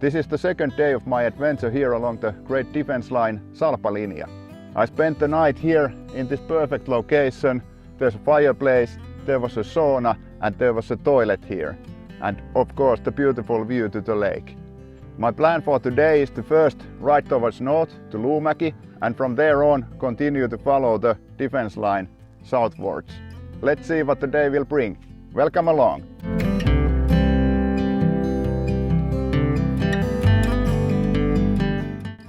This is the second day of my adventure here along the great defense line Salpalinja. I spent the night here in this perfect location. There's a fireplace, there was a sauna and there was a toilet here. And of course the beautiful view to the lake. My plan for today is to first ride towards north to Luumäki and from there on continue to follow the defense line southwards. Let's see what the day will bring. Welcome along!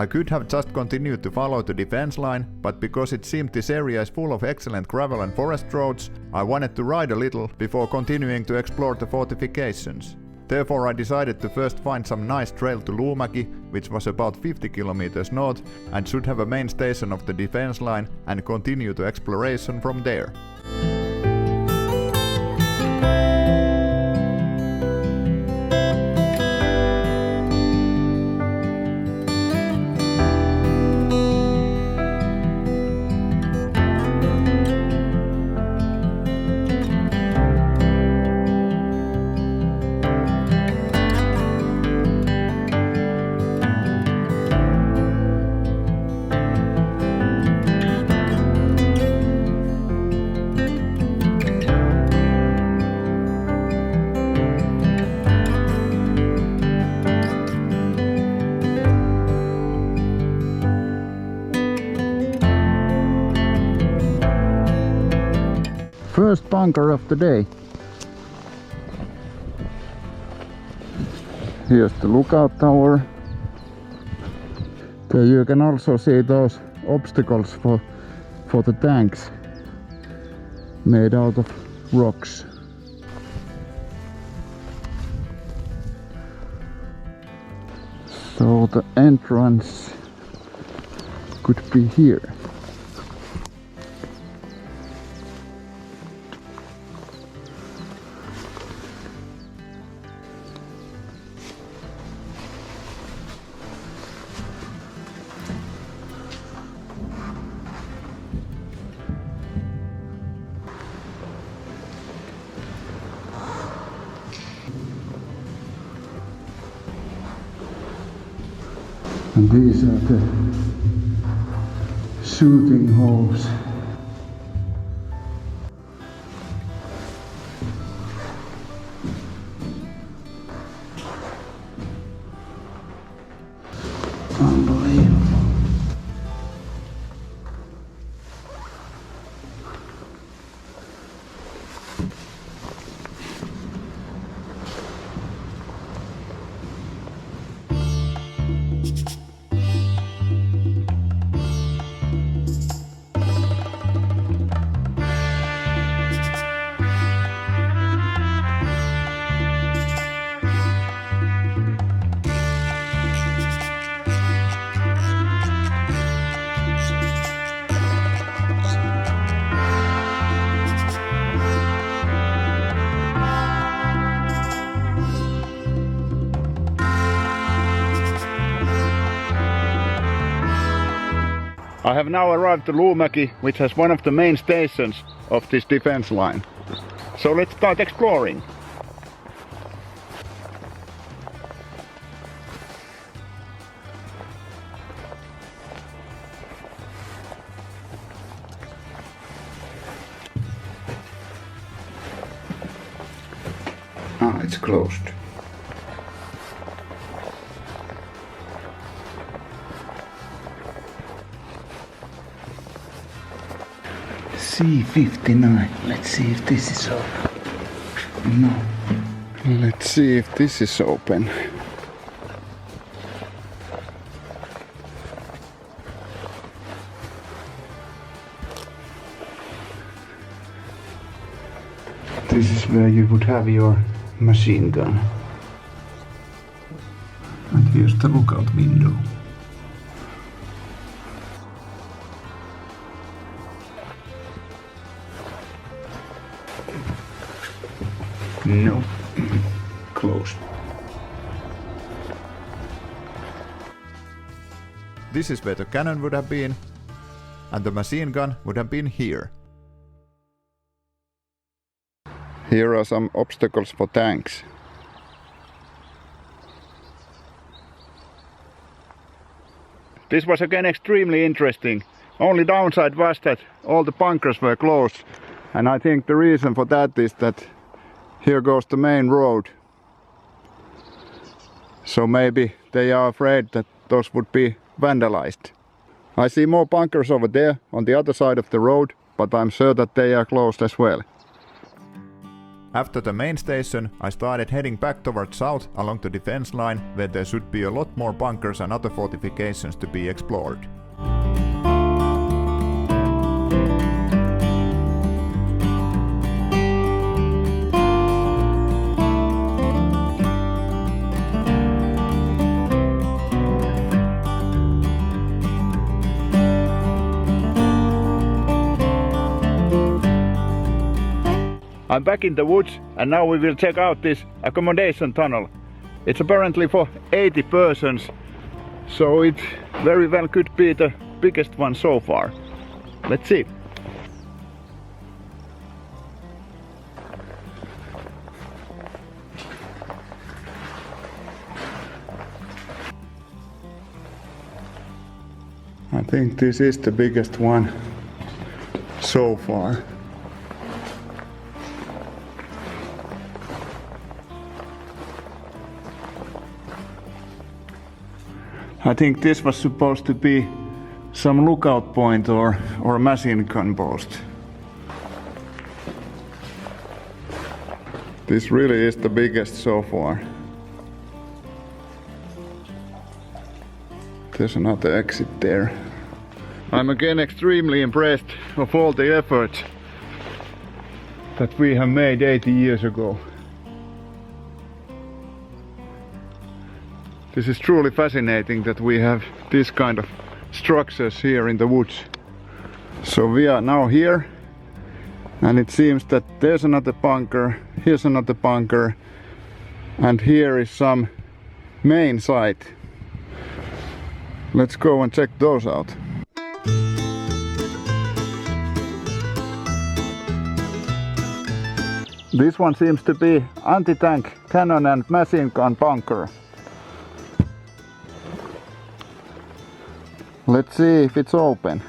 I could have just continued to follow the defense line, but because it seemed this area is full of excellent gravel and forest roads, I wanted to ride a little before continuing to explore the fortifications. Therefore I decided to first find some nice trail to Luumäki, which was about 50 kilometers north and should have a main station of the defense line, and continue to exploration from there. First bunker of the day. Here's the lookout tower. There you can also see those obstacles for the tanks made out of rocks. So the entrance could be here. And these are the shooting holes. Unbelievable. I have now arrived to Luumäki, which has one of the main stations of this defense line. So let's start exploring. Ah, it's closed. C59. Let's see if this is open. No. Let's see if this is open. This is where you would have your machine gun. And here's the lookout window. No, closed. This is where the cannon would have been, and the machine gun would have been here. Here are some obstacles for tanks. This was again extremely interesting. Only downside was that all the bunkers were closed. And I think the reason for that is that here goes the main road. So maybe they are afraid that those would be vandalized. I see more bunkers over there on the other side of the road, but I'm sure that they are closed as well. After the main station, I started heading back towards south along the defense line, where there should be a lot more bunkers and other fortifications to be explored. I'm back in the woods and now we will check out this accommodation tunnel. It's apparently for 80 persons, so it very well could be the biggest one so far. Let's see. I think this is the biggest one so far. I think this was supposed to be some lookout point or machine gun post. This really is the biggest so far. There's another exit there. I'm again extremely impressed of all the efforts that we have made 80 years ago. This is truly fascinating that we have this kind of structures here in the woods. So we are now here, and it seems that there's another bunker, here's another bunker, and here is some main site. Let's go and check those out. This one seems to be anti-tank cannon and machine gun bunker. Let's see if it's open.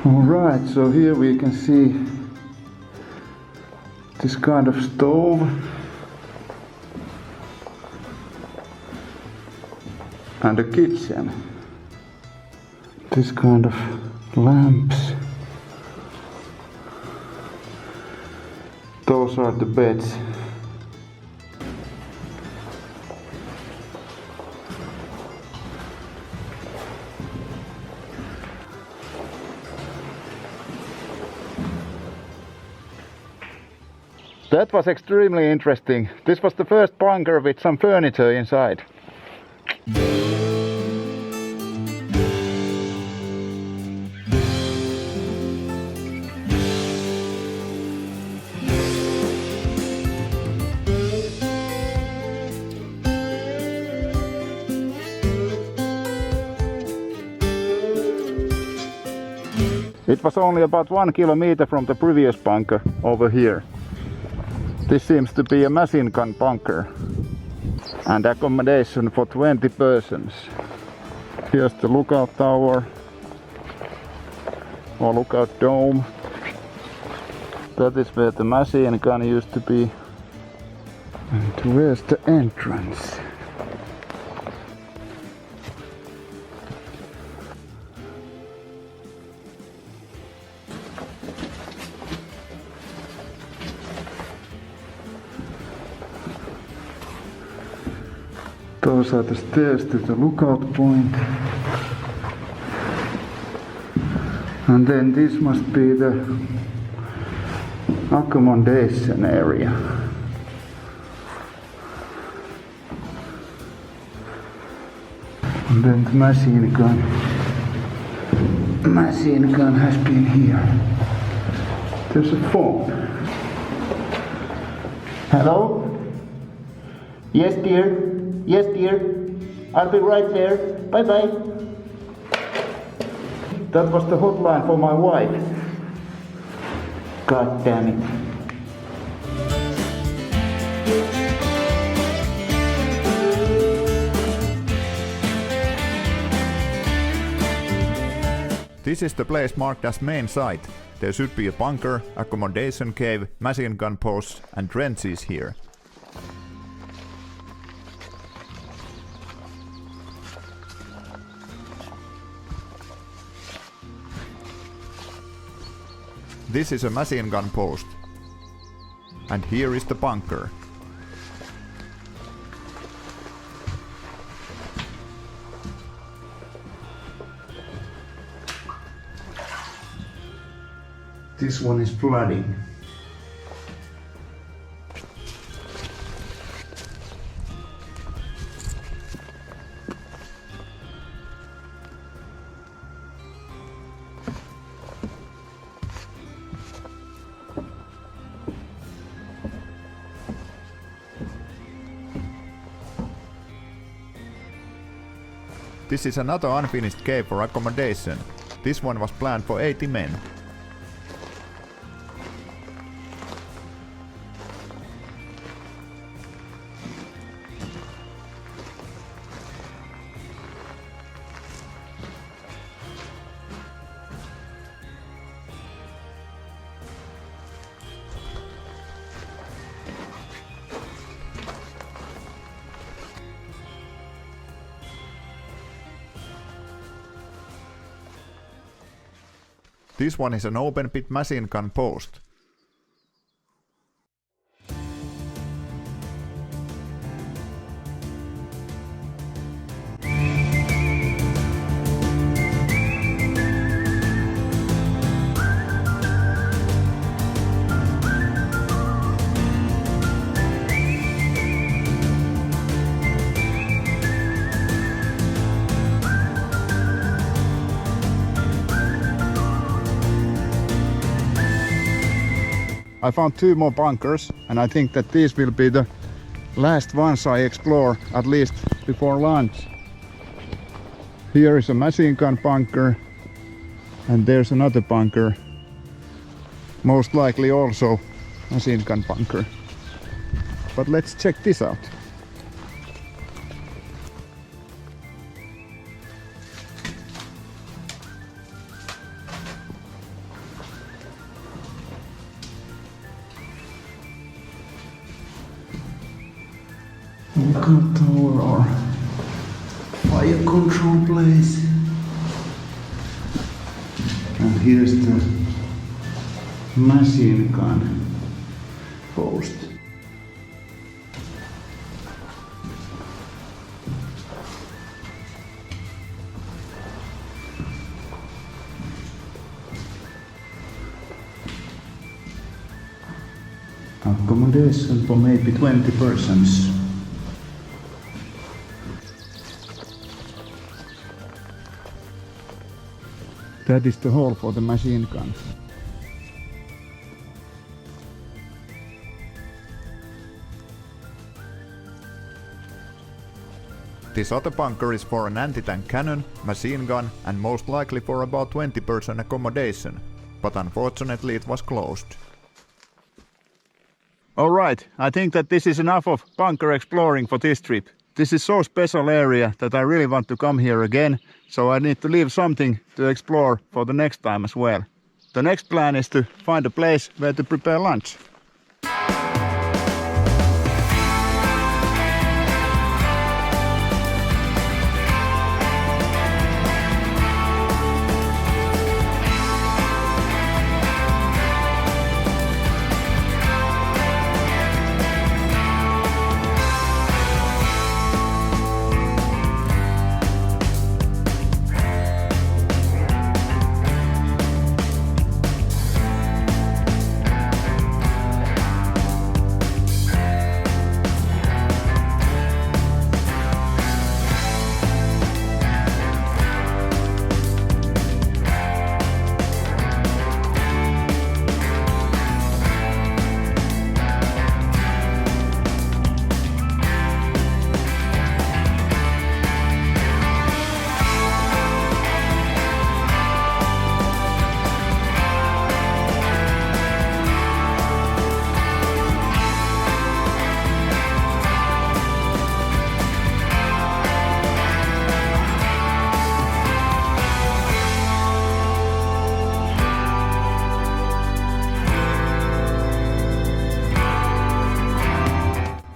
Alright, so here we can see this kind of stove. And a kitchen. This kind of lamps. Those are the beds. That was extremely interesting. This was the first bunker with some furniture inside. It was only about 1 kilometer from the previous bunker over here. This seems to be a machine gun bunker and accommodation for 20 persons. Here's the lookout tower or lookout dome. That is where the machine gun used to be. And where's the entrance? Those are the stairs to the lookout point. And then this must be the accommodation area. And then the machine gun has been here. There's a phone. Hello? Yes, dear. Yes, dear. I'll be right there. Bye-bye. That was the hotline for my wife. God damn it. This is the place marked as main site. There should be a bunker, accommodation cave, machine gun posts and trenches here. This is a machine gun post. And here is the bunker. This one is flooding. This is another unfinished cave for accommodation. This one was planned for 80 men. This one is an open pit machine gun post. I found 2 more bunkers and I think that these will be the last ones I explore, at least before lunch. Here is a machine gun bunker and there's another bunker, most likely also machine gun bunker. But let's check this out. Tower or fire control place, and here's the machine gun post. Accommodation for maybe 20 persons. That is the hole for the machine gun. This other bunker is for an anti-tank cannon, machine gun and most likely for about 20-person accommodation, but unfortunately it was closed. Alright, I think that this is enough of bunker exploring for this trip. This is so special area that I really want to come here again, so I need to leave something to explore for the next time as well. The next plan is to find a place where to prepare lunch.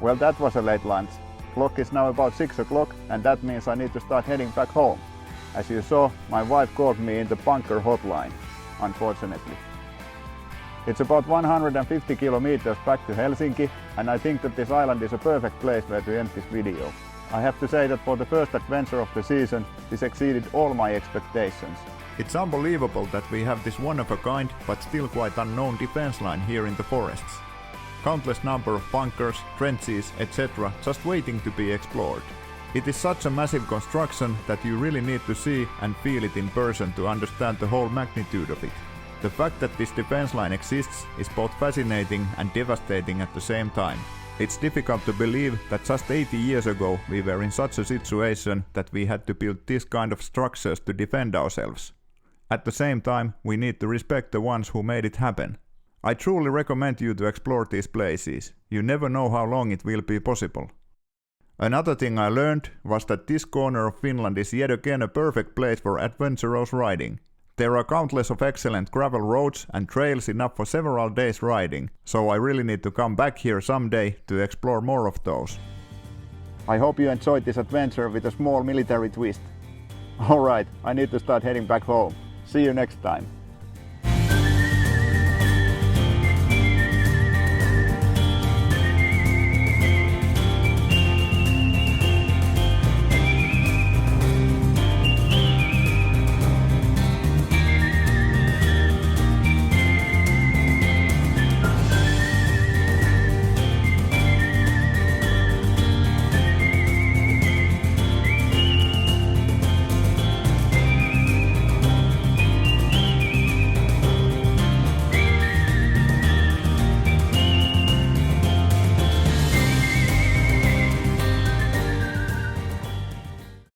Well, that was a late lunch. Clock is now about 6 o'clock and that means I need to start heading back home. As you saw, my wife called me in the bunker hotline, unfortunately. It's about 150 kilometers back to Helsinki and I think that this island is a perfect place where to end this video. I have to say that for the first adventure of the season, this exceeded all my expectations. It's unbelievable that we have this one-of-a-kind but still quite unknown defense line here in the forests. Countless number of bunkers, trenches, etc. just waiting to be explored. It is such a massive construction that you really need to see and feel it in person to understand the whole magnitude of it. The fact that this defense line exists is both fascinating and devastating at the same time. It's difficult to believe that just 80 years ago we were in such a situation that we had to build this kind of structures to defend ourselves. At the same time, we need to respect the ones who made it happen. I truly recommend you to explore these places. You never know how long it will be possible. Another thing I learned was that this corner of Finland is yet again a perfect place for adventurous riding. There are countless of excellent gravel roads and trails enough for several days riding, so I really need to come back here someday to explore more of those. I hope you enjoyed this adventure with a small military twist. Alright, I need to start heading back home. See you next time.